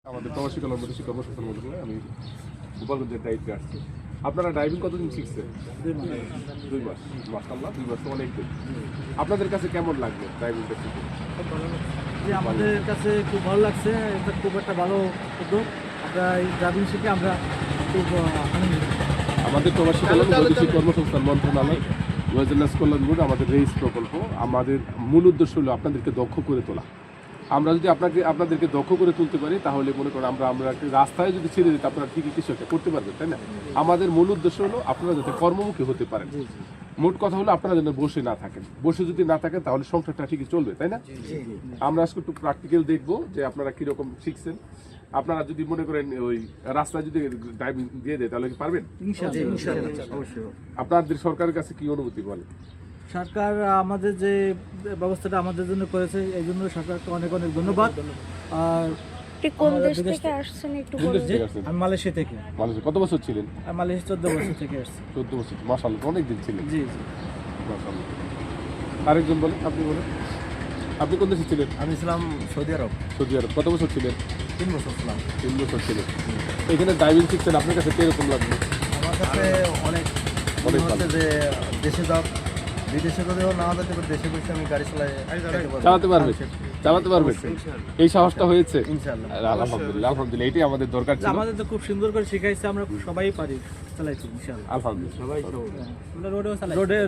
আমাদের প্রবাসী কল্যাণ কর্মসংস্থান মন্ত্রণালয়ে আমি গোপালগঞ্জের দায়িত্বে আসছি। আপনারা ড্রাইভিং কতদিন শিখছেন? 2 মাস। মাশাআল্লাহ, 2 মাস তো অনেক দিন। আপনাদের কাছে কেমন লাগলো ড্রাইভিংটা শিখে? যে আমাদের কাছে খুব ভালো লাগছে। এটা খুব একটা ভালো উদ্যোগ। আমরা এই ড্রাইভিং শিখে আমরা খুব আনন্দিত। আমাদের প্রবাসী কল্যাণ বৈদেশিক কর্মসংস্থান মন্ত্রণালয় ওয়েজেলাস কল্যাণ বোর্ড আমাদের রেইস প্রকল্প, আমাদের মূল উদ্দেশ্য হলো আপনাদেরকে দক্ষ করে তোলা। আমরা যদি আপনাদেরকে দক্ষ করে তুলতে পারি তাহলে মনে করেন আমরা রাস্তায় যদি ছেড়ে দিতে আপনারা ঠিকই কিছু একটা করতে পারবেন, তাই না? আমাদের মূল উদ্দেশ্য হলো আপনারা যাতে কর্মমুখী হতে পারেন। মোট কথা হলো আপনারা যেন বসে না থাকেন। বসে যদি না থাকেন তাহলে সংসারটা ঠিকই চলবে, তাই না? আমরা আজকে একটু প্র্যাকটিক্যাল দেখবো যে আপনারা কিরকম শিখছেন। আপনারা যদি মনে করেন ওই রাস্তায় যদি ড্রাইভিং দিয়ে দেয় তাহলে কি পারবেন? অবশ্যই। আপনাদের সরকারের কাছে কি অনুভূতি বলে? সরকার আমাদের যে ব্যবস্থাটা আমাদের জন্য করেছে এই জন্য সরকারকে অনেক অনেক ধন্যবাদ। আর কোন দেশ থেকে আসছেন একটু কোন দেশ থেকে আসছেন? আমি মালয়েশিয়া থেকে। মালয়েশিয়া কত বছর ছিলেন? আমি মালয়েশিয়া 14 বছর থেকে আসছি। 14 বছর, মাশাআল্লাহ, অনেক দিন ছিলেন। জি। মাশাআল্লাহ। আরেকজন বলেন, আপনি বলেন, আপনি কোন দেশে ছিলেন? আমি ছিলাম সৌদি আরব। সৌদি আরব কত বছর ছিলেন? 3 বছর ছিলাম। 3 বছর ছিলেন। এখানে ড্রাইভিং শিখছেন, আপনার কাছে কিরকম লাগলো? আমার কাছে অনেক অনেক হচ্ছে ভালো। যে দেশে যাও, বিদেশে যদিও না যেতে পারি, দেশে বসে আমি গাড়ি চালাতে পারবেন? চালাতে পারবেন? এই সাহসটা হয়েছে? ইনশাআল্লাহ। আলহামদুলিল্লাহ, আলহামদুলিল্লাহ, এটাই আমাদের দরকার ছিল। আমাদের তো খুব সুন্দর করে শিখাইছে, আমরা সবাই পারি চালাইতে ইনশাআল্লাহ। আলহামদুলিল্লাহ,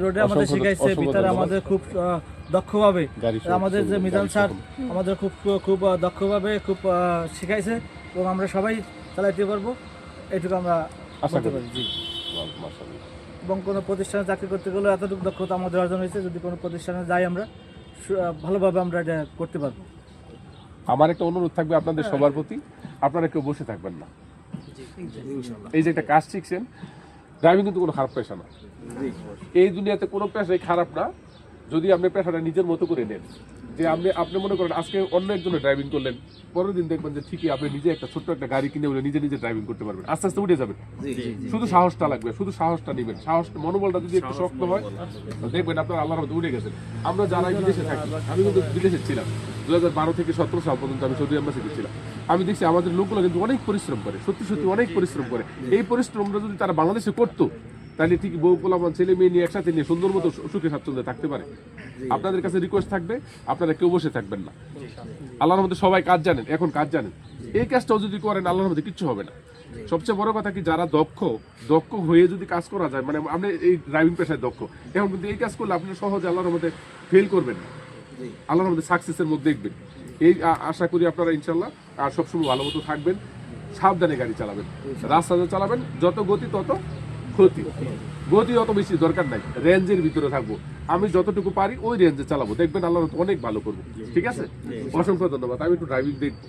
রোডে আমাদের শিখাইছে, অসংখ্য ভিতরে ধন্যবাদ। আমাদের খুব দক্ষভাবে গাড়ি আমাদের যে মিজান স্যার আমাদের খুব দক্ষভাবে খুব শিখাইছে এবং আমরা সবাই চালাইতে পারবো এটুকু আমরা আশা বলতে করি। পারি। জি। মাশাআল্লাহ। এবং কোনো প্রতিষ্ঠানে চাকরি করতে গেলে এতটুকু দক্ষতা আমাদের অর্জন হয়েছে, যদি কোনো প্রতিষ্ঠানে যাই আমরা ভালোভাবে আমরা এটা করতে পারবো। আমার একটা অনুরোধ থাকবে আপনাদের সবার প্রতি, আপনারা কেউ বসে থাকবেন না। এই যে একটা কাজ শিখছেন, ড্রাইভিং কিন্তু কোনো খারাপ পেশা না। এই দুনিয়াতে কোনো পেশাই খারাপ না যদি আপনি পেশাটা নিজের মতো করে নেন। যে আপনি মনে করেন আজকে অন্য একজনের ড্রাইভিং করলেন, পরের দিন দেখবেন যে ঠিকই আপনি নিজে একটা ছোট্ট একটা গাড়ি কিনে বলে নিজে ড্রাইভিং করতে পারবেন, আস্তে আস্তে উঠে যাবেন। শুধু সাহসটা লাগবে, শুধু সাহসটা নেবেন। মনোবলটা যদি একটু শক্ত হয় দেখবেন আপনার আল্লাহর রহমতে উঠে গেছেন। আমরা যারা বিদেশে থাকি, আমি কিন্তু বিদেশে ছিলাম 2012 থেকে 17 সাল পর্যন্ত আমি সৌদি আরবে ছিলাম। আমি দেখছি আমাদের লোকগুলো কিন্তু অনেক পরিশ্রম করে, সত্যি সত্যি অনেক পরিশ্রম করে। এই পরিশ্রমটা যদি তারা বাংলাদেশে করতো তাহলে ঠিক বউ পোলাপান ছেলে মেয়ে নিয়ে একসাথে নিয়ে সুন্দর মতো সুখে স্বাচ্ছন্দ্যে থাকতে পারে। আপনাদের কাছে রিকোয়েস্ট থাকবে, আপনারা কেউ বসে থাকবেন না। আল্লাহর মধ্যে সবাই কাজ জানেন, এখন কাজ জানেন, এই কাজটাও যদি করেন আল্লাহর মধ্যে কিচ্ছু হবে না। সবচেয়ে বড় কথা কি, যারা দক্ষ হয়ে যদি কাজ করা যায়, মানে আপনি এই ড্রাইভিং পেশায় দক্ষ, এখন কিন্তু এই কাজ করলে আপনি সহজে আল্লাহর মধ্যে ফেল করবেন না, আল্লাহর মধ্যে সাকসেসের মধ্যে দেখবেন। এই আশা করি আপনারা ইনশাল্লাহ আর সবসময় ভালো মতো থাকবেন, সাবধানে গাড়ি চালাবেন, রাস্তাতে চালাবেন, যত গতি তত ক্ষতি। গতি অত বেশি দরকার নাই, রেঞ্জের ভিতরে থাকবো। আমি যতটুকু পারি ওই রেঞ্জে চালাবো, দেখবেন আল্লাহ অনেক ভালো করবো। ঠিক আছে, অসংখ্য ধন্যবাদ। আমি একটু ড্রাইভিং দেখবো।